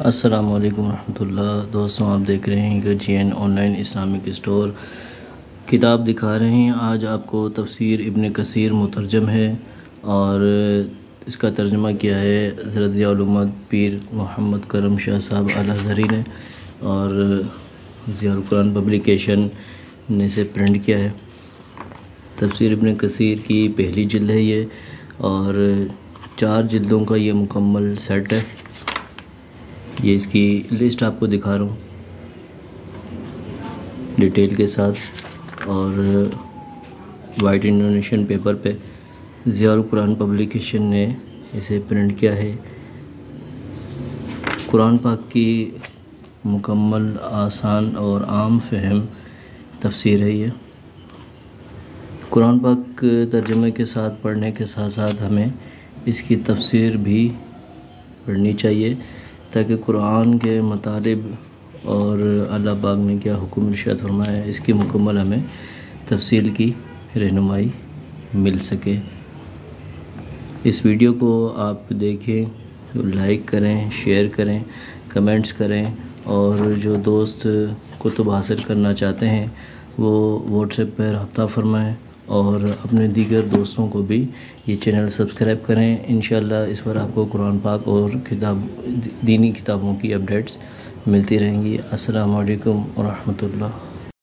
السلام علیکم ورحمۃ اللہ۔ دوستوں، آپ دیکھ رہے ہیں کہ جی an online Islamic store کتاب دکھا رہے ہیں۔ آج آپ کو تفسیر ابن کثیر مترجم ہے اور اس کا ترجمہ کیا ہے حضرت ضیاء الامت پیر محمد کرم شاہ صاحب الازہری نے، اور ضیاء القرآن پبلیکیشن نے اسے پرنٹ کیا ہے۔ تفسیر ابن کثیر کی پہلی جلد ہے یہ، اور 4 جلدوں کا یہ مکمل سیٹ ہے۔ یہ اس کی لسٹ آپ کو دکھا رہا ہوں ڈیٹیل کے ساتھ، اور وائٹ انڈونیشین پیپر پہ ضیاء القرآن پبلیکیشن نے اسے پرنٹ کیا ہے۔ قرآن پاک کی مکمل، آسان اور عام فہم تفسیر ہے یہ۔ قرآن پاک ترجمے کے ساتھ پڑھنے کے ساتھ ساتھ ہمیں اس کی تفسیر بھی پڑھنی چاہیے، تاکہ قرآن کے مطالب اور اللہ پاک نے کیا حکم ارشاد فرمایا ہے اس کی مکمل ہمیں تفصیل کی رہنمائی مل سکے۔ اس ویڈیو کو آپ دیکھیں، لائک کریں، شیئر کریں، کمنٹس کریں، اور جو دوست کتب حاصل کرنا چاہتے ہیں وہ واٹس ایپ پر رابطہ فرمائیں، اور اپنے دیگر دوستوں کو بھی یہ چینل سبسکرائب کریں۔ انشاءاللہ اس پر آپ کو قرآن پاک اور دینی کتابوں کی اپڈیٹس ملتی رہیں گی۔ السلام علیکم ورحمۃ اللہ۔